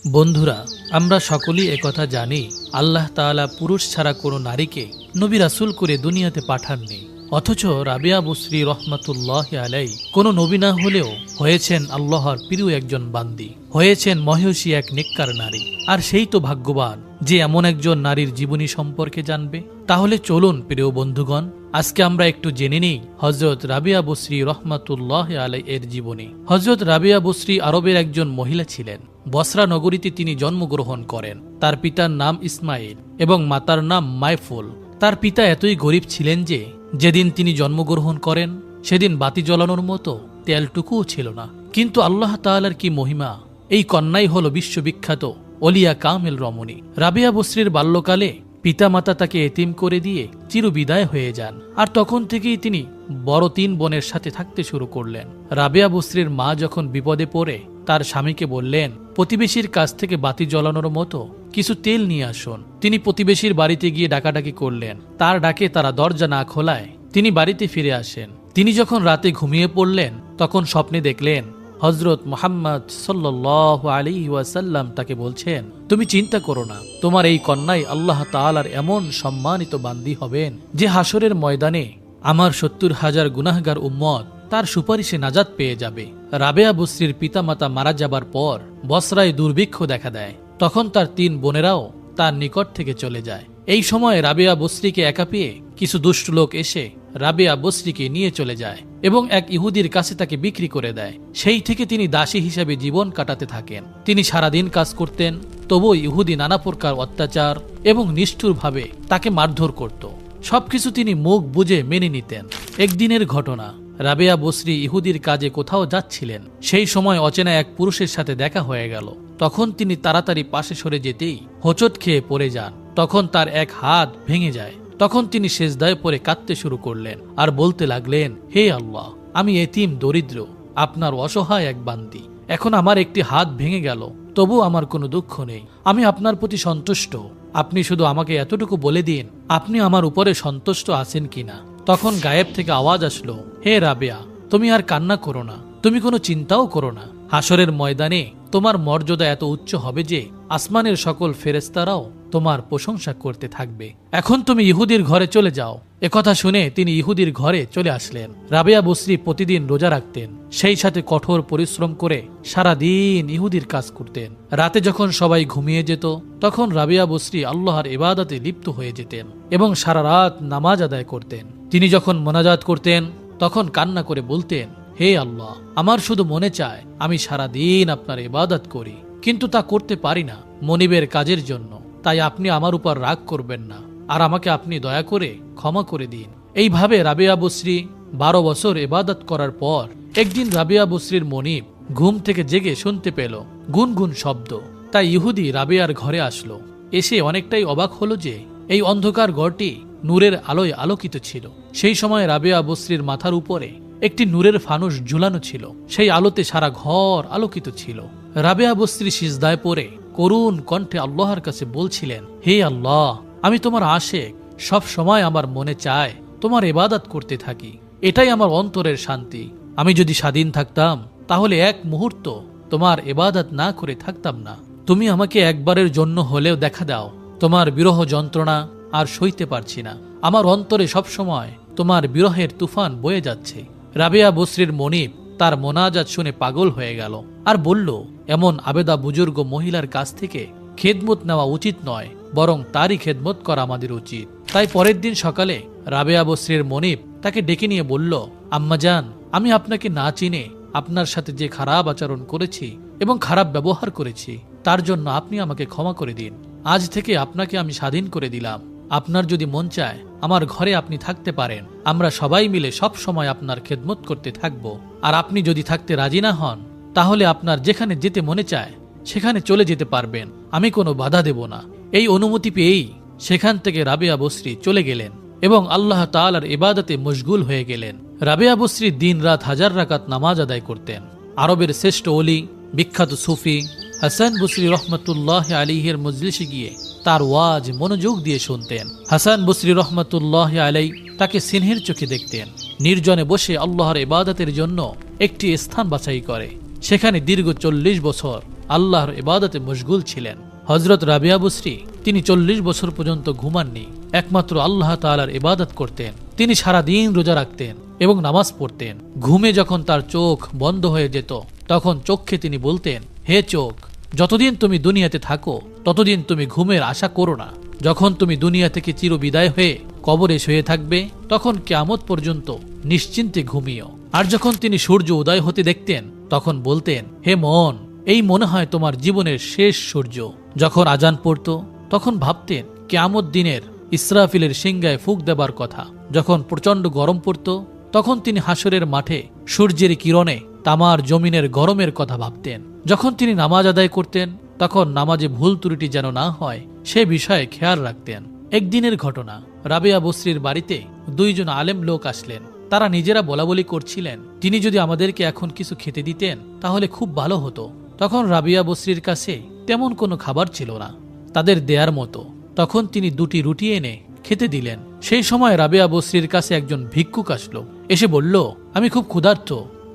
বন্ধুরা, আমরা সকলেই একথা জানি, আল্লাহ তাআলা পুরুষ ছাড়া কোনো নারীকে নবী রাসূল করে দুনিয়াতে পাঠাননি। অথচ রাবিয়া বসরি রহমাতুল্লাহি আলাইহি কোনো নবী না হলেও হয়েছেন আল্লাহর প্রিয় একজন বান্দি, হয়েছেন মহিষী এক নেককার নারী। আর সেই তো ভাগ্যবান যে এমন একজন নারীর জীবনী সম্পর্কে জানবে। তাহলে চলুন প্রিয় বন্ধুগণ, আজকে আমরা একটু জেনে নিই হযরত রাবিয়া বসরি রহমাতুল্লাহি আলাইহি এর জীবনী। হযরত রাবিয়া বসরি আরবের একজন মহিলা ছিলেন। বসরা নগরীতে তিনি জন্মগ্রহণ করেন। তার পিতার নাম ইসমাইল এবং মাতার নাম মাইফুল। তার পিতা এতই গরিব ছিলেন যে যেদিন তিনি জন্মগ্রহণ করেন সেদিন বাতি জ্বলানোর মতো তেলটুকুও ছিল না। কিন্তু আল্লাহ তাআলার কি মহিমা, এই কন্যাই হল বিশ্ববিখ্যাত অলিয়া কামেল রমণী। রাবিয়া বসরির বাল্যকালে পিতামাতা তাকে এতিম করে দিয়ে চিরবিদায় হয়ে যান। আর তখন থেকেই তিনি বড় 3 বোনের সাথে থাকতে শুরু করলেন। রাবিয়া বসরির মা যখন বিপদে পড়ে তার স্বামীকে বললেন, প্রতিবেশীর কাছ থেকে বাতি জ্বলানোর মতো কিছু তেল নিয়ে আসুন। তিনি প্রতিবেশীর বাড়িতে গিয়ে ডাকাডাকি করলেন। তার ডাকে তারা দরজা না খোলায় তিনি বাড়িতে ফিরে আসেন। তিনি যখন রাতে ঘুমিয়ে পড়লেন তখন স্বপ্নে দেখলেন হযরত মুহাম্মদ সাল্লাল্লাহু আলাইহি ওয়াসাল্লাম তাকে বলছেন, তুমি চিন্তা করো না, তোমার এই কন্যাই আল্লাহ তাআলার এমন সম্মানিত বান্দি হবেন যে হাসরের ময়দানে আমার 70,000 গুনাহগার উম্মত তার সুপারিশে নাজাত পেয়ে যাবে। রাবিয়া বসরির পিতামাতা মারা যাবার পর বসরায় দুর্ভিক্ষ দেখা দেয়। তখন তার 3 বোনেরাও তার নিকট থেকে চলে যায়। এই সময় রাবিয়া বসরিকে একা পেয়ে কিছু দুষ্ট লোক এসে রাবিয়া বসরিকে নিয়ে চলে যায় এবং এক ইহুদির কাছে তাকে বিক্রি করে দেয়। সেই থেকে তিনি দাসী হিসেবে জীবন কাটাতে থাকেন। তিনি সারাদিন কাজ করতেন, তবুও ইহুদি নানা প্রকার অত্যাচার এবং নিষ্ঠুরভাবে তাকে মারধর করত। সবকিছু তিনি মুখ বুজে মেনে নিতেন। একদিনের ঘটনা, রাবিয়া বসরি ইহুদির কাজে কোথাও যাচ্ছিলেন। সেই সময় অচেনা এক পুরুষের সাথে দেখা হয়ে গেল। তখন তিনি তাড়াতাড়ি পাশে সরে যেতেই হোঁচট খেয়ে পড়ে যান। তখন তার এক হাত ভেঙে যায়। তখন তিনি সেজদায় পড়ে কাঁদতে শুরু করলেন আর বলতে লাগলেন, হে আল্লাহ, আমি এতিম দরিদ্র, আপনার অসহায় এক বান্দি। এখন আমার একটি হাত ভেঙে গেল, তবু আমার কোনো দুঃখ নেই। আমি আপনার প্রতি সন্তুষ্ট। আপনি শুধু আমাকে এতটুকু বলে দিন, আপনি আমার উপরে সন্তুষ্ট আছেন কিনা। তখন গায়েব থেকে আওয়াজ আসলো, হে রাবিয়া, তুমি আর কান্না করো না, তুমি কোনো চিন্তাও করো না। হাসরের ময়দানে তোমার মর্যাদা এত উচ্চ হবে যে আসমানের সকল ফেরেশতারাও তোমার প্রশংসা করতে থাকবে। এখন তুমি ইহুদির ঘরে চলে যাও। একথা শুনে তিনি ইহুদির ঘরে চলে আসলেন। রাবিয়া বসরি প্রতিদিন রোজা রাখতেন, সেই সাথে কঠোর পরিশ্রম করে সারাদিন ইহুদির কাজ করতেন। রাতে যখন সবাই ঘুমিয়ে যেত তখন রাবিয়া বসরি আল্লাহর ইবাদতে লিপ্ত হয়ে যেতেন এবং সারা রাত নামাজ আদায় করতেন। তিনি যখন মোনাজাত করতেন তখন কান্না করে বলতেন, হে আল্লাহ, আমার শুধু মনে চায় আমি সারাদিন আপনার ইবাদত করি, কিন্তু তা করতে পারি না মনিবের কাজের জন্য। তাই আপনি আমার উপর রাগ করবেন না আর আমাকে আপনি দয়া করে ক্ষমা করে দিন। এইভাবে রাবিয়া বসরি 12 বছর ইবাদত করার পর একদিন রাবিয়া বসরির মনিব ঘুম থেকে জেগে শুনতে পেল গুনগুন শব্দ। তাই ইহুদি রাবিয়ার ঘরে আসলো। এসে অনেকটাই অবাক হলো যে এই অন্ধকার ঘরটি নূরের আলোয় আলোকিত ছিল। সেই সময় রাবিয়া বসরির মাথার উপরে একটি নূরের ফানুস ঝুলানো ছিল। সেই আলোতে সারা ঘর আলোকিত ছিল। রাবিয়া বসরি সিজদায় পড়ে করুণ কণ্ঠে আল্লাহর কাছে বলছিলেন, হে আল্লাহ, আমি তোমার আশেক, সব সময় আমার মনে চায় তোমার ইবাদত করতে থাকি। এটাই আমার অন্তরের শান্তি। আমি যদি স্বাধীন থাকতাম তাহলে এক মুহূর্ত তোমার ইবাদত না করে থাকতাম না। তুমি আমাকে একবারের জন্য হলেও দেখা দাও। তোমার বিরহ যন্ত্রণা আর সইতে পারছি না। আমার অন্তরে সবসময় তোমার বিরহের তুফান বয়ে যাচ্ছে। রাবিয়া বসরির মনিব তার মোনাজাত শুনে পাগল হয়ে গেল আর বলল, এমন আবেদা বুজুর্গ মহিলার কাছ থেকে খেদমত নেওয়া উচিত নয়, বরং তারই খেদমত করা আমাদের উচিত। তাই পরের দিন সকালে রাবিয়া বসরির মনিব তাকে ডেকে নিয়ে বলল, আম্মাজান, আমি আপনাকে না চিনে আপনার সাথে যে খারাপ আচরণ করেছি এবং খারাপ ব্যবহার করেছি তার জন্য আপনি আমাকে ক্ষমা করে দিন। আজ থেকে আপনাকে আমি স্বাধীন করে দিলাম। আপনার যদি মন চায় আমার ঘরে আপনি থাকতে পারেন। আমরা সবাই মিলে সব সময় আপনার খেদমত করতে থাকব। আর আপনি যদি থাকতে রাজি না হন তাহলে আপনার যেখানে যেতে মনে চায় সেখানে চলে যেতে পারবেন, আমি কোনো বাধা দেব না। এই অনুমতি পেয়েই সেখান থেকে রাবিয়া বসরি চলে গেলেন এবং আল্লাহ তাআলার ইবাদতে মশগুল হয়ে গেলেন। রাবিয়া বসরি দিন রাত 1000 রাকাত নামাজ আদায় করতেন। আরবের শ্রেষ্ঠ ওলি, বিখ্যাত সুফি হাসান বসরি রহমতুল্লাহি আলাইহির মজলিসে গিয়ে তার ওয়াজ মনোযোগ দিয়ে শুনতেন। হাসান বসরি রহমতুল্লাহি আলাইহি তাকে স্নেহের চোখে দেখতেন। নির্জনে বসে আল্লাহর ইবাদতের জন্য একটি স্থান বাছাই করে সেখানে দীর্ঘ 40 বছর আল্লাহর ইবাদতে মশগুল ছিলেন। হযরত রাবিয়া বসরি তিনি 40 বছর পর্যন্ত ঘুমাননি, একমাত্র আল্লাহ তাআলার ইবাদত করতেন। তিনি সারা দিন রোজা রাখতেন এবং নামাজ পড়তেন। ঘুমে যখন তার চোখ বন্ধ হয়ে যেত তখন চোখে তিনি বলতেন, হে চোখ, যতদিন তুমি দুনিয়াতে থাকো ততদিন তুমি ঘুমের আশা করো না। যখন তুমি দুনিয়া থেকে চিরবিদায় হয়ে কবরে শুয়ে থাকবে তখন কিয়ামত পর্যন্ত নিশ্চিন্তে ঘুমিও। আর যখন তিনি সূর্য উদয় হতে দেখতেন তখন বলতেন, হে মন, এই মনে হয় তোমার জীবনের শেষ সূর্য। যখন আজান পড়ত তখন ভাবতেন কিয়ামত দিনের ইসরাফিলের সিংহায় ফুঁক দেবার কথা। যখন প্রচণ্ড গরম পড়ত তখন তিনি হাসরের মাঠে সূর্যের কিরণে তামার জমিনের গরমের কথা ভাবতেন। যখন তিনি নামাজ আদায় করতেন তখন নামাজে ভুল ত্রুটি যেন না হয় সে বিষয়ে খেয়াল রাখতেন। একদিনের ঘটনা, রাবেয়া বসরির বাড়িতে 2 জন আলেম লোক আসলেন। তারা নিজেরা বলাবলি করছিলেন, তিনি যদি আমাদেরকে এখন কিছু খেতে দিতেন তাহলে খুব ভালো হতো। তখন রাবিয়া বসরির কাছে তেমন কোনো খাবার ছিল না তাদের দেয়ার মতো। তখন তিনি 2টি রুটি এনে খেতে দিলেন। সেই সময় রাবেয়া বসরির কাছে একজন ভিক্ষুক আসলো, এসে বলল, আমি খুব ক্ষুধার্ত,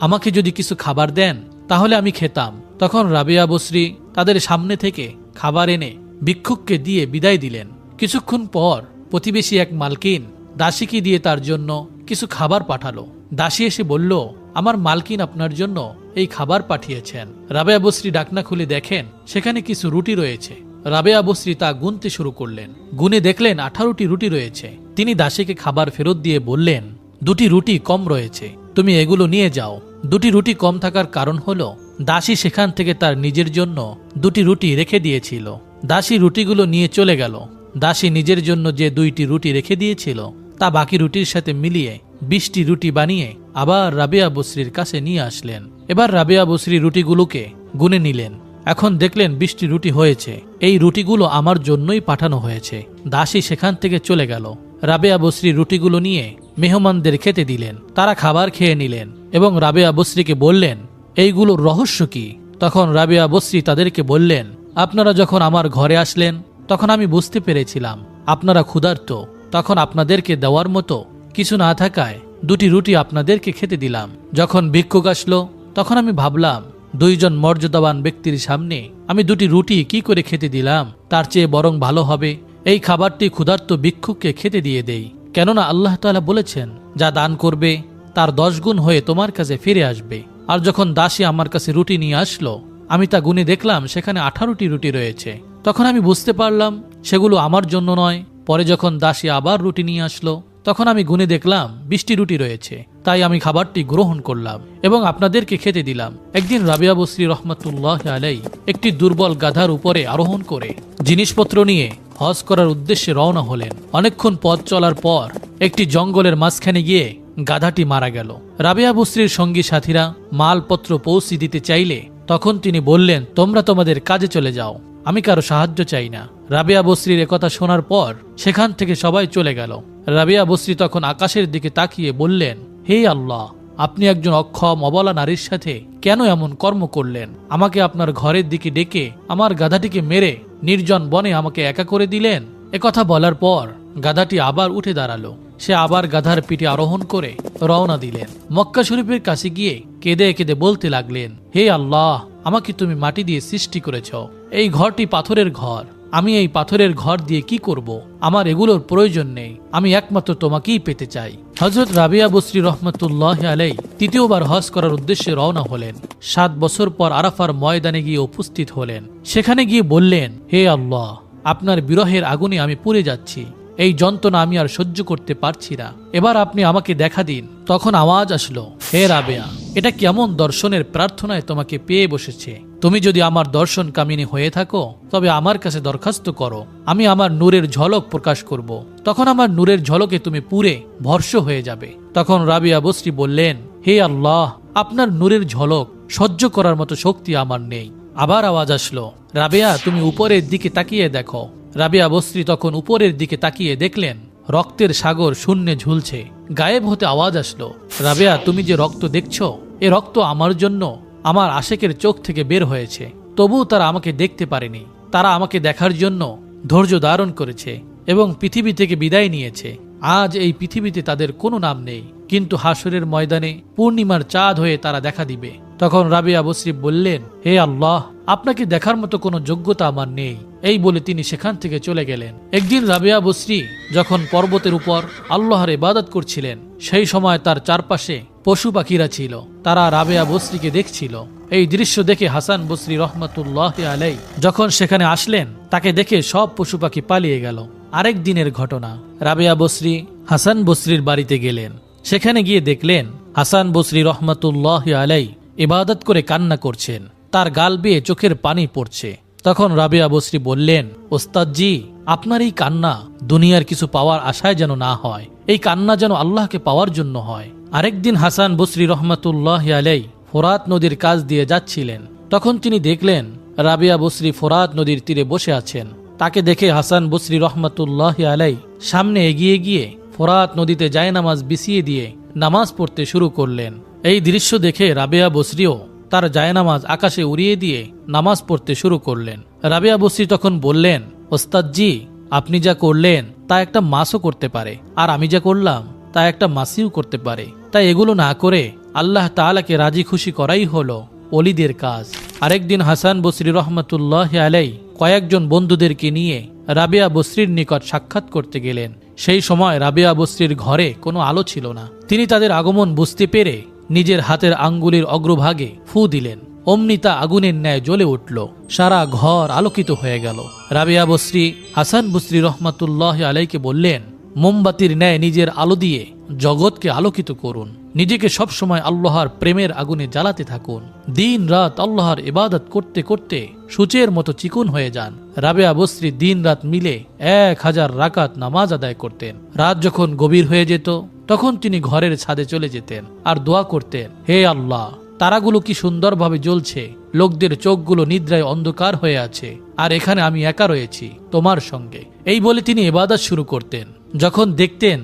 আমাকে যদি কিছু খাবার দেন তাহলে আমি খেতাম। তখন রাবেয়া বসরি তাদের সামনে থেকে খাবার এনে ভিক্ষুককে দিয়ে বিদায় দিলেন। কিছুক্ষণ পর প্রতিবেশী এক মালকিন দাসীকে দিয়ে তার জন্য কিছু খাবার পাঠালো। দাসী এসে বলল, আমার মালকিন আপনার জন্য এই খাবার পাঠিয়েছেন। রাবেয়া বসরি ডাকনা খুলে দেখেন সেখানে কিছু রুটি রয়েছে। রাবেয়া বসরি তা গুনতে শুরু করলেন। গুনে দেখলেন 18টি রুটি রয়েছে। তিনি দাসীকে খাবার ফেরত দিয়ে বললেন, 2টি রুটি কম রয়েছে, তুমি এগুলো নিয়ে যাও। 2টি রুটি কম থাকার কারণ হলো দাসী সেখান থেকে তার নিজের জন্য 2টি রুটি রেখে দিয়েছিল। দাসী রুটিগুলো নিয়ে চলে গেল। দাসী নিজের জন্য যে 2টি রুটি রেখে দিয়েছিল তা বাকি রুটির সাথে মিলিয়ে 20টি রুটি বানিয়ে আবার রাবেয়া বসরির কাছে নিয়ে আসলেন। এবার রাবেয়া বসরি রুটিগুলোকে গুনে নিলেন। এখন দেখলেন 20টি রুটি হয়েছে। এই রুটিগুলো আমার জন্যই পাঠানো হয়েছে। দাসী সেখান থেকে চলে গেল। রাবেয়া বসরি রুটিগুলো নিয়ে মেহমানদের খেতে দিলেন। তারা খাবার খেয়ে নিলেন এবং রাবেয়া বসরিকে বললেন, এইগুলোর রহস্য কি? তখন রাবেয়া বসরি তাদেরকে বললেন, আপনারা যখন আমার ঘরে আসলেন তখন আমি বুঝতে পেরেছিলাম আপনারা ক্ষুধার্ত। তখন আপনাদেরকে দেওয়ার মতো কিছু না থাকায় 2টি রুটি আপনাদেরকে খেতে দিলাম। যখন ভিক্ষুক আসলো তখন আমি ভাবলাম 2 জন মর্যাদাবান ব্যক্তির সামনে আমি 2টি রুটি কি করে খেতে দিলাম, তার চেয়ে বরং ভালো হবে এই খাবারটি ক্ষুধার্ত ভিক্ষুককে খেতে দিয়ে দেই। কেননা আল্লাহ তাআলা বলেছেন, যা দান করবে তার 10 গুণ হয়ে তোমার কাছে ফিরে আসবে। আর যখন দাসী আমার কাছে রুটি নিয়ে আসলো আমি তা গুনে দেখলাম সেখানে 18টি রুটি রয়েছে। তখন আমি বুঝতে পারলাম সেগুলো আমার জন্য নয়। পরে যখন দাসী আবার রুটি নিয়ে আসলো তখন আমি গুনে দেখলাম 20টি রুটি রয়েছে। তাই আমি খাবারটি গ্রহণ করলাম এবং আপনাদেরকে খেতে দিলাম। একদিন রাবিয়া বসরি রহমাতুল্লাহ আলাই একটি দুর্বল গাধার উপরে আরোহণ করে জিনিসপত্র নিয়ে হজ করার উদ্দেশ্যে রওনা হলেন। অনেকক্ষণ পথ চলার পর একটি জঙ্গলের মাঝখানে গিয়ে গাধাটি মারা গেল। রাবিয়া বসরির সঙ্গী সাথীরা মালপত্র পৌঁছে দিতে চাইলে তখন তিনি বললেন, তোমরা তোমাদের কাজে চলে যাও, আমি কারো সাহায্য চাই না। রাবিয়া বসরির একথা শোনার পর সেখান থেকে সবাই চলে গেল। রাবিয়া বসরি তখন আকাশের দিকে তাকিয়ে বললেন, হে আল্লাহ, আপনি একজন অক্ষম অবলা নারীর সাথে কেন এমন কর্ম করলেন? আমাকে আপনার ঘরের দিকে ডেকে আমার গাধাটিকে মেরে নির্জন বনে আমাকে একা করে দিলেন। একথা বলার পর গাধাটি আবার উঠে দাঁড়ালো। সে আবার গাধার পিঠে আরোহণ করে রওনা দিলেন। মক্কা শরীফের কাছে গিয়ে কেঁদে কেঁদে বলতে লাগলেন, হে আল্লাহ, আমাকে তুমি মাটি দিয়ে সৃষ্টি করেছ, এই ঘরটি পাথরের ঘর, আমি এই পাথরের ঘর দিয়ে কি করব? আমার এগুলোর প্রয়োজন নেই, আমি একমাত্র তোমাকেই পেতে চাই। হযরত রাবিয়া বসরি রহমাতুল্লাহ আলাই তৃতীয়বার হজ করার উদ্দেশ্যে রওনা হলেন। 7 বছর পর আরাফার ময়দানে গিয়ে উপস্থিত হলেন। সেখানে গিয়ে বললেন, হে আল্লাহ, আপনার বিরহের আগুনে আমি পুড়ে যাচ্ছি, এই যন্ত্রণা আমি আর সহ্য করতে পারছি না, এবার আপনি আমাকে দেখা দিন। তখন আওয়াজ আসলো, হে রাবেয়া, এটা কেমন দর্শনের প্রার্থনায় তোমাকে পেয়ে বসেছে? তুমি যদি আমার দর্শন কামিনী হয়ে থাকো তবে আমার কাছে দরখাস্ত করো, আমি আমার নূরের ঝলক প্রকাশ করব। তখন আমার নূরের ঝলকে তুমি পুরে ভর্ষ হয়ে যাবে। তখন রাবিয়া বসরি বললেন, হে আল্লাহ, আপনার নূরের ঝলক সহ্য করার মতো শক্তি আমার নেই। আবার আওয়াজ আসলো, রাবেয়া, তুমি উপরের দিকে তাকিয়ে দেখো। রাবিয়া বসরি তখন উপরের দিকে তাকিয়ে দেখলেন রক্তের সাগর শূন্যে ঝুলছে। গায়েব হতে আওয়াজ আসলো, রাবেয়া, তুমি যে রক্ত দেখছো এ রক্ত আমার জন্য আমার আশেকের চোখ থেকে বের হয়েছে। তবুও তারা আমাকে দেখতে পারেনি। তারা আমাকে দেখার জন্য ধৈর্য ধারণ করেছে এবং পৃথিবী থেকে বিদায় নিয়েছে। আজ এই পৃথিবীতে তাদের কোনো নাম নেই, কিন্তু হাসরের ময়দানে পূর্ণিমার চাঁদ হয়ে তারা দেখা দিবে। তখন রাবিয়া বসরি বললেন, হে আল্লাহ, আপনাকে দেখার মতো কোনো যোগ্যতা আমার নেই। এই বলে তিনি সেখান থেকে চলে গেলেন। একদিন রাবিয়া বসরি যখন পর্বতের উপর আল্লাহর ইবাদত করছিলেন, সেই সময় তার চারপাশে পশু পাখিরা ছিল। তারা রাবিয়া বসরিকে দেখছিল। এই দৃশ্য দেখে হাসান বসরি রহমতুল্লাহ আলাই যখন সেখানে আসলেন, তাকে দেখে সব পশু পাখি পালিয়ে গেল। আরেক দিনের ঘটনা, রাবিয়া বসরি হাসান বসরির বাড়িতে গেলেন। সেখানে গিয়ে দেখলেন হাসান বসরি রহমতুল্লাহ আলাই ইবাদত করে কান্না করছেন, তার গাল বেয়ে চোখের পানি পড়ছে। তখন রাবিয়া বসরি বললেন, ওস্তাদজি, আপনার এই কান্না দুনিয়ার কিছু পাওয়ার আশায় যেন না হয়, এই কান্না যেন আল্লাহকে পাওয়ার জন্য হয়। আরেকদিন হাসান বসরি রহমতুল্লাহ আলাই ফোরাত নদীর কাছ দিয়ে যাচ্ছিলেন। তখন তিনি দেখলেন রাবিয়া বসরি ফোরাত নদীর তীরে বসে আছেন। তাকে দেখে হাসান বসরি রহমতুল্লাহ আলাই সামনে এগিয়ে গিয়ে ফোরাত নদীতে জায়নামাজ বিছিয়ে দিয়ে নামাজ পড়তে শুরু করলেন। এই দৃশ্য দেখে রাবিয়া বসরিও তার জায়নামাজ আকাশে উড়িয়ে দিয়ে নামাজ পড়তে শুরু করলেন। রাবিয়া বসরি তখন বললেন, ওস্তাদজি, আপনি যা করলেন তা একটা মাছও করতে পারে, আর আমি যা করলাম তা একটা মাছিও করতে পারে। তাই এগুলো না করে আল্লাহ তাআলাকে রাজি খুশি করাই হলো ওলিদের কাজ। আরেকদিন হাসান বসরি রহমতুল্লাহ আলাই কয়েকজন বন্ধুদেরকে নিয়ে রাবিয়া বসরির নিকট সাক্ষাৎ করতে গেলেন। সেই সময় রাবিয়া বসরির ঘরে কোনো আলো ছিল না। তিনি তাদের আগমন বুঝতে পেরে নিজের হাতের আঙ্গুলের অগ্রভাগে ফু দিলেন। অমনি তা আগুনের ন্যায় জ্বলে উঠল, সারা ঘর আলোকিত হয়ে গেল। রাবিয়া বসরি হাসান বসরি রহমতুল্লাহ আলাইকে বললেন, মোমবাতির ন্যায় নিজের আলো দিয়ে জগৎকে আলোকিত করুন, নিজেকে সবসময় আল্লাহর প্রেমের আগুনে জ্বালাতে থাকুন, দিন রাত আল্লাহর ইবাদত করতে করতে সূচের মতো চিকন হয়ে যান। রাবিয়া বসরি দিন রাত মিলে 1000 রাকাত নামাজ আদায় করতেন। রাত যখন গভীর হয়ে যেত তখন তিনি ঘরের ছাদে চলে যেতেন আর দোয়া করতেন, হে আল্লাহ, তারাগুলো কি সুন্দরভাবে জ্বলছে, লোকদের চোখগুলো নিদ্রায় অন্ধকার হয়ে আছে, আর এখানে আমি একা রয়েছি তোমার সঙ্গে। এই বলে তিনি ইবাদত শুরু করতেন। যখন দেখতেন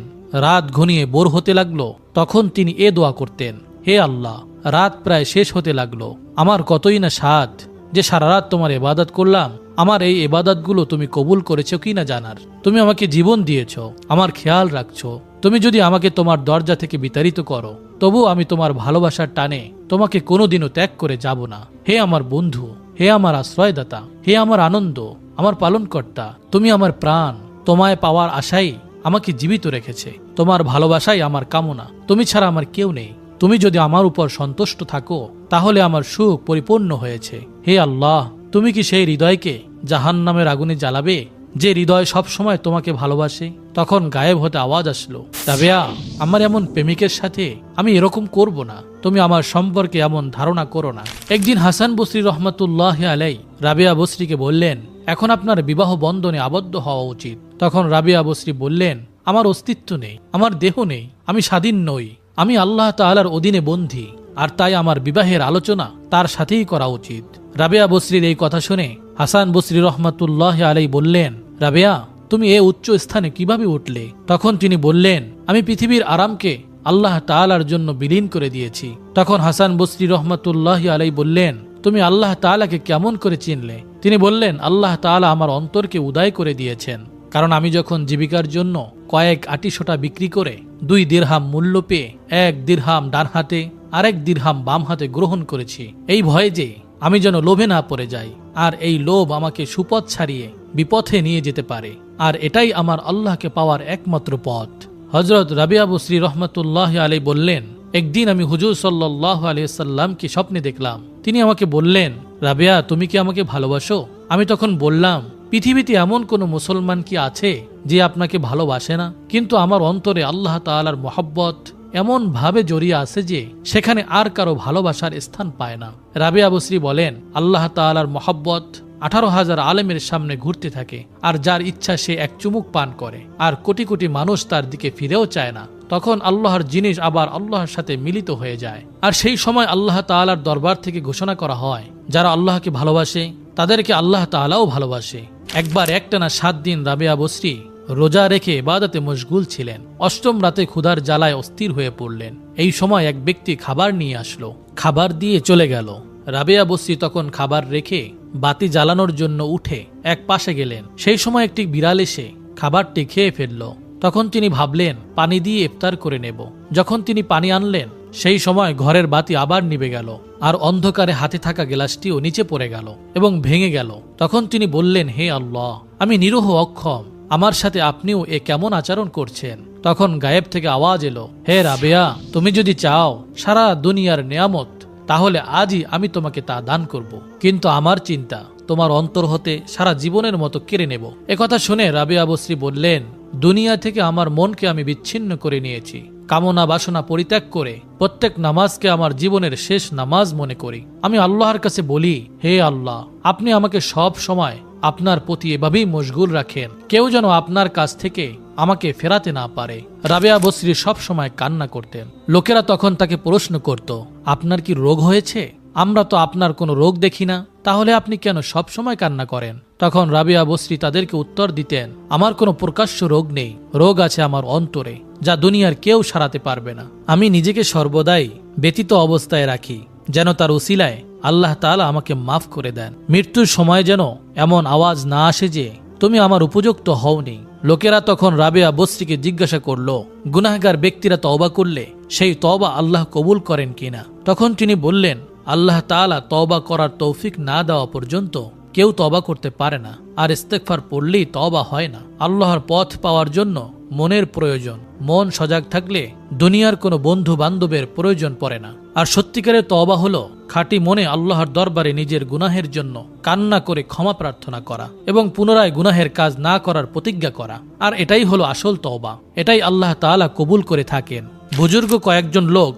রাত ঘনিয়ে বোর হতে লাগলো, তখন তিনি এ দোয়া করতেন, হে আল্লাহ, রাত প্রায় শেষ হতে লাগলো, আমার কতই না সাধ যে সারা রাত তোমার ইবাদত করলাম। আমার এই ইবাদতগুলো তুমি কবুল করেছো কিনা জানার। তুমি আমাকে জীবন দিয়েছ, আমার খেয়াল রাখছো। তুমি যদি আমাকে তোমার দরজা থেকে বিতাড়িত করো, তবু আমি তোমার ভালোবাসার টানে তোমাকে কোনোদিনও ত্যাগ করে যাব না। হে আমার বন্ধু, হে আমার আশ্রয়দাতা, হে আমার আনন্দ, আমার পালনকর্তা, তুমি আমার প্রাণ। তোমায় পাওয়ার আশাই আমাকে জীবিত রেখেছে, তোমার ভালোবাসাই আমার কামনা, তুমি ছাড়া আমার কেউ নেই। তুমি যদি আমার উপর সন্তুষ্ট থাকো তাহলে আমার সুখ পরিপূর্ণ হয়েছে। হে আল্লাহ, তুমি কি সেই হৃদয়কে জাহান্নামের আগুনে জ্বালাবে যে হৃদয় সব সময় তোমাকে ভালোবাসে? তখন গায়েব হতে আওয়াজ আসলো, রাবিয়া, আমার এমন প্রেমিকের সাথে আমি এরকম করব না, তুমি আমার সম্পর্কে এমন ধারণা করো না। একদিন হাসান বসরি রহমতুল্লাহ আলাই রাবিয়া বসরিকে বললেন, এখন আপনার বিবাহ বন্ধনে আবদ্ধ হওয়া উচিত। তখন রাবিয়া বসরি বললেন, আমার অস্তিত্ব নেই, আমার দেহ নেই, আমি স্বাধীন নই, আমি আল্লাহ তাআলার অধীনে বন্দী, আর তাই আমার বিবাহের আলোচনা তার সাথেই করা উচিত। রাবিয়া বসরির এই কথা শুনে হাসান বসরি রহমতুল্লাহ আলাই বললেন, রাবিয়া, তুমি এ উচ্চ স্থানে কিভাবে উঠলে? তখন তিনি বললেন, আমি পৃথিবীর আরামকে আল্লাহ তাআলার জন্য বিলীন করে দিয়েছি। তখন হাসান বসরি রহমতুল্লাহ আলাই বললেন, তুমি আল্লাহ তাআলাকে কেমন করে চিনলে? তিনি বললেন, আল্লাহ তাআলা আমার অন্তরকে উদয় করে দিয়েছেন, কারণ আমি যখন জীবিকার জন্য কয়েক আটিশোটা বিক্রি করে 2 দিরহাম মূল্য পেয়ে 1 দিরহাম ডান হাতে আর 1 দিরহাম বাম হাতে গ্রহণ করেছি, এই ভয়ে যে আমি যেন লোভে না পড়ে যাই, আর এই লোভ আমাকে সুপথ ছাড়িয়ে বিপথে নিয়ে যেতে পারে, আর এটাই আমার আল্লাহকে পাওয়ার একমাত্র পথ। হযরত রাবিয়া বসরি রহমতুল্লাহ আলাই বললেন, একদিন আমি হুজুর সাল্লাল্লাহু আলাইহি সাল্লামকে স্বপ্নে দেখলাম। তিনি আমাকে বললেন, রাবিয়া, তুমি কি আমাকে ভালোবাসো? আমি তখন বললাম, পৃথিবীতে এমন কোন মুসলমান কি আছে যে আপনাকে ভালোবাসে না? কিন্তু আমার অন্তরে আল্লাহ তাআলার মহব্বত এমন ভাবে জড়িয়ে আছে যে সেখানে আর কারো ভালোবাসার স্থান পায় না। রাবিয়া বসরি বলেন, আল্লাহ তাআলার মহব্বত 18,000 আলেমের সামনে ঘুরতে থাকে, আর যার ইচ্ছা সে এক চুমুক পান করে, আর কোটি কোটি মানুষ তার দিকে ফিরেও চায় না। তখন আল্লাহর জিনিস আবার আল্লাহর সাথে মিলিত হয়ে যায়, আর সেই সময় আল্লাহ তাআলার দরবার থেকে ঘোষণা করা হয়, যারা আল্লাহকে ভালোবাসে তাদেরকে আল্লাহ তাআলাও ভালোবাসে। একবার একটানা 7 দিন রাবিয়া বসরি রোজা রেখে ইবাদতে মশগুল ছিলেন। 8ম রাতে ক্ষুধার জ্বালায় অস্থির হয়ে পড়লেন। এই সময় এক ব্যক্তি খাবার নিয়ে আসলো, খাবার দিয়ে চলে গেল। রাবিয়া বসরি তখন খাবার রেখে বাতি জ্বালানোর জন্য উঠে এক পাশে গেলেন। সেই সময় একটি বিড়াল এসে খাবারটি খেয়ে ফেলল। তখন তিনি ভাবলেন, পানি দিয়ে ইফতার করে নেব। যখন তিনি পানি আনলেন, সেই সময় ঘরের বাতি আবার নিভে গেল, আর অন্ধকারে হাতে থাকা গ্লাসটিও নিচে পড়ে গেল এবং ভেঙে গেল। তখন তিনি বললেন, হে আল্লাহ, আমি নিরীহ অক্ষম, আমার সাথে আপনিও এ কেমন আচরণ করছেন? তখন গায়েব থেকে আওয়াজ এলো, হে রাবেয়া, তুমি যদি চাও সারা দুনিয়ার নেয়ামত, তাহলে আজই আমি তোমাকে তা দান করব। কিন্তু আমার চিন্তা তোমার অন্তর হতে সারা জীবনের মতো কেড়ে নেব। একথা শুনে রাবেয়া বসরি বললেন, দুনিয়া থেকে আমার মনকে আমি বিচ্ছিন্ন করে নিয়েছি। কামনা বাসনা পরিত্যাগ করে প্রত্যেক নামাজকে আমার জীবনের শেষ নামাজ মনে করি। আমি আল্লাহর কাছে বলি, হে আল্লাহ, আপনি আমাকে সব সময় আপনার প্রতি এভাবেই মশগুল রাখেন, কেউ যেন আপনার কাছ থেকে আমাকে ফেরাতে না পারে। রাবেয়া বসরি সব সময় কান্না করতেন। লোকেরা তখন তাকে প্রশ্ন করত, আপনার কি রোগ হয়েছে? আমরা তো আপনার কোনো রোগ দেখি না, তাহলে আপনি কেন সব সময় কান্না করেন? তখন রাবেয়া বসরি তাদেরকে উত্তর দিতেন, আমার কোনো প্রকাশ্য রোগ নেই, রোগ আছে আমার অন্তরে, যা দুনিয়ার কেউ সারাতে পারবে না। আমি নিজেকে সর্বদাই ব্যতীত অবস্থায় রাখি, যেন তার উসিলায় আল্লাহ তাআলা আমাকে মাফ করে দেন। মৃত্যুর সময় যেন এমন আওয়াজ না আসে যে তুমি আমার উপযুক্ত হওনি। লোকেরা তখন রাবেয়া বসরিকে জিজ্ঞাসা করলো, গুনাহগার ব্যক্তিরা তওবা করলে সেই তওবা আল্লাহ কবুল করেন কিনা? তখন তিনি বললেন, আল্লাহ তাআলা তওবা করার তৌফিক না দেওয়া পর্যন্ত কেউ তওবা করতে পারে না, আর ইস্তেগফার পড়লেই তওবা হয় না। আল্লাহর পথ পাওয়ার জন্য মনের প্রয়োজন। মন সজাগ থাকলে দুনিয়ার কোনো বন্ধু বান্ধবের প্রয়োজন পড়ে না। আর সত্যিকারের তওবা হলো খাঁটি মনে আল্লাহর দরবারে নিজের গুনাহের জন্য কান্না করে ক্ষমা প্রার্থনা করা এবং পুনরায় গুনাহের কাজ না করার প্রতিজ্ঞা করা। আর এটাই হলো আসল তওবা, এটাই আল্লাহ তাআলা কবুল করে থাকেন। বুজুর্গ কয়েকজন লোক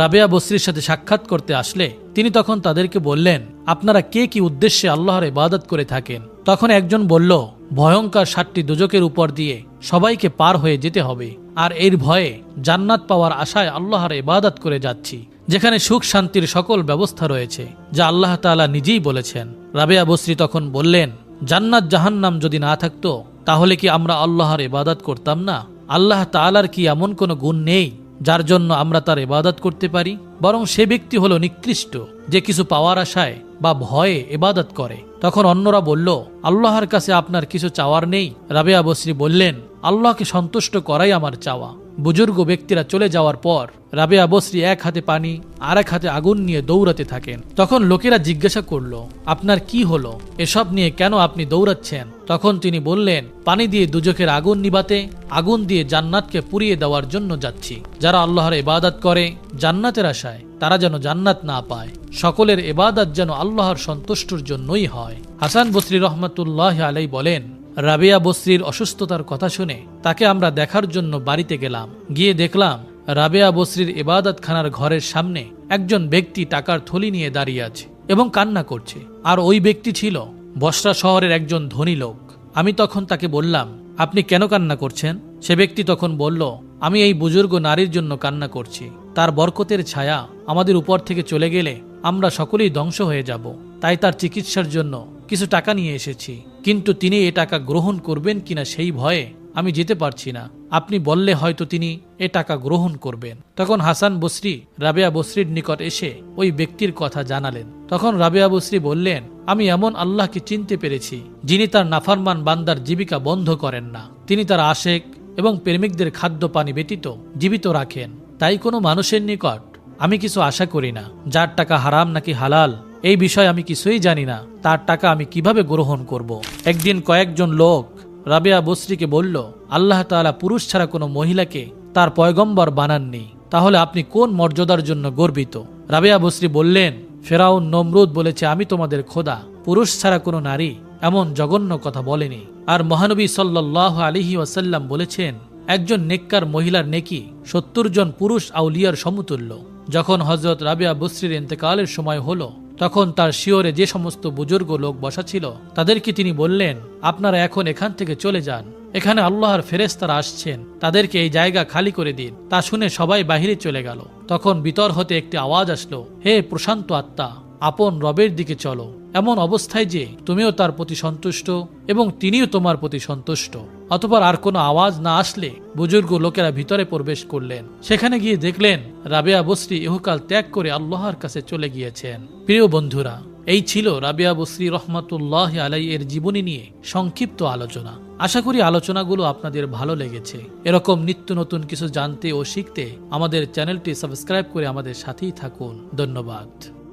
রাবেয়া বসরির সাথে সাক্ষাৎ করতে আসলে তিনি তখন তাদেরকে বললেন, আপনারা কে কি উদ্দেশ্যে আল্লাহর ইবাদত করে থাকেন? তখন একজন বলল, ভয়ঙ্কর 7টি দোজকের উপর দিয়ে সবাইকে পার হয়ে যেতে হবে, আর এর ভয়ে জান্নাত পাওয়ার আশায় আল্লাহর ইবাদত করে যাচ্ছি, যেখানে সুখ শান্তির সকল ব্যবস্থা রয়েছে, যা আল্লাহ তাআলা নিজেই বলেছেন। রাবেয়া বসরি তখন বললেন, জান্নাত জাহান্নাম যদি না থাকতো তাহলে কি আমরা আল্লাহর ইবাদত করতাম না? আল্লাহ তাআলার কি এমন কোনো গুণ নেই যার জন্য আমরা তার ইবাদত করতে পারি? বরং সে ব্যক্তি হলো নিকৃষ্ট যে কিছু পাওয়ার আশায় বা ভয়ে ইবাদত করে। তখন অন্যরা বলল, আল্লাহর কাছে আপনার কিছু চাওয়ার নেই? রাবেয়া বসরি বললেন, আল্লাহকে সন্তুষ্ট করাই আমার চাওয়া। বুজুর্গ ব্যক্তিরা চলে যাওয়ার পর রাবেয়া বসরি এক হাতে পানি আর এক হাতে আগুন নিয়ে দৌড়াতে থাকেন। তখন লোকেরা জিজ্ঞাসা করলো, আপনার কি হলো? এসব নিয়ে কেন আপনি দৌড়াচ্ছেন? তখন তিনি বললেন, পানি দিয়ে দুজকের আগুন নিবাতে, আগুন দিয়ে জান্নাতকে পুড়িয়ে দেওয়ার জন্য যাচ্ছি। যারা আল্লাহর ইবাদত করে জান্নাতের আশায়, তারা যেন জান্নাত না পায়। সকলের ইবাদত যেন আল্লাহর সন্তুষ্টির জন্যই হয়। হাসান বসরি রহমাতুল্লাহ আলাইহি বলেন, রাবেয়া বসরির অসুস্থতার কথা শুনে তাকে আমরা দেখার জন্য বাড়িতে গেলাম। গিয়ে দেখলাম রাবেয়া বসরির ইবাদত খানার ঘরের সামনে একজন ব্যক্তি টাকার থলি নিয়ে দাঁড়িয়ে আছে এবং কান্না করছে। আর ওই ব্যক্তি ছিল বসরা শহরের একজন ধনী লোক। আমি তখন তাকে বললাম, আপনি কেন কান্না করছেন? সে ব্যক্তি তখন বলল, আমি এই বুজুর্গ নারীর জন্য কান্না করছি। তার বরকতের ছায়া আমাদের উপর থেকে চলে গেলে আমরা সকলেই ধ্বংস হয়ে যাব। তাই তার চিকিৎসার জন্য কিছু টাকা নিয়ে এসেছি, কিন্তু তিনি এ টাকা গ্রহণ করবেন কিনা সেই ভয়ে আমি যেতে পারছি না। আপনি বললে হয়তো তিনি এ টাকা গ্রহণ করবেন। তখন হাসান বসরি রাবেয়া বসরির নিকট এসে ওই ব্যক্তির কথা জানালেন। তখন রাবেয়া বসরি বললেন, আমি এমন আল্লাহকে চিনতে পেরেছি যিনি তার নাফরমান বান্দার জীবিকা বন্ধ করেন না। তিনি তার আশেক এবং প্রেমিকদের খাদ্য পানি ব্যতীত জীবিত রাখেন। তাই কোনো মানুষের নিকট আমি কিছু আশা করি না। যার টাকা হারাম নাকি হালাল এই বিষয়ে আমি কিছুই জানি না, তার টাকা আমি কিভাবে গ্রহণ করব? একদিন কয়েকজন লোক রাবেয়া বসরিকে বলল, আল্লাহ তাআলা পুরুষ ছাড়া কোনো মহিলাকে তার পয়গম্বর বানাননি, তাহলে আপনি কোন মর্যাদার জন্য গর্বিত? রাবেয়া বসরি বললেন, ফেরাউন নমরুদ বলেছে আমি তোমাদের খোদা, পুরুষ ছাড়া কোনো নারী এমন জঘন্য কথা বলেনি। আর মহানবী সাল্লাল্লাহু আলাইহি ওয়াসাল্লাম বলেছেন, একজন নেককার মহিলার নেকি 70 জন পুরুষ আউলিয়ার সমতুল্য। যখন হযরত রাবেয়া বসরির ইন্তেকালের সময় হলো, তখন তার শিয়রে যে সমস্ত বুজুর্গ লোক বসা ছিল তাদেরকে তিনি বললেন, আপনারা এখন এখান থেকে চলে যান, এখানে আল্লাহর ফেরেশতারা আসছেন, তাদেরকে এই জায়গা খালি করে দিন। তা শুনে সবাই বাহিরে চলে গেল। তখন ভিতর হতে একটি আওয়াজ আসলো, হে প্রশান্ত আত্মা, আপন রবের দিকে চলো, এমন অবস্থায় যে তুমিও তার প্রতি সন্তুষ্ট এবং তিনিও তোমার প্রতি সন্তুষ্ট। অতঃপর আর কোনো আওয়াজ না আসলে বুজুর্গ লোকেরা ভিতরে প্রবেশ করলেন। সেখানে গিয়ে দেখলেন রাবেয়া বসরি ইহকাল ত্যাগ করে আল্লাহর কাছে চলে গিয়েছেন। প্রিয় বন্ধুরা, এই ছিল রাবিয়া বসরি রহমাতুল্লাহ আলাই এর জীবনী নিয়ে সংক্ষিপ্ত আলোচনা। আশা করি আলোচনাগুলো আপনাদের ভালো লেগেছে। এরকম নিত্য নতুন কিছু জানতে ও শিখতে আমাদের চ্যানেলটি সাবস্ক্রাইব করে আমাদের সাথেই থাকুন। ধন্যবাদ।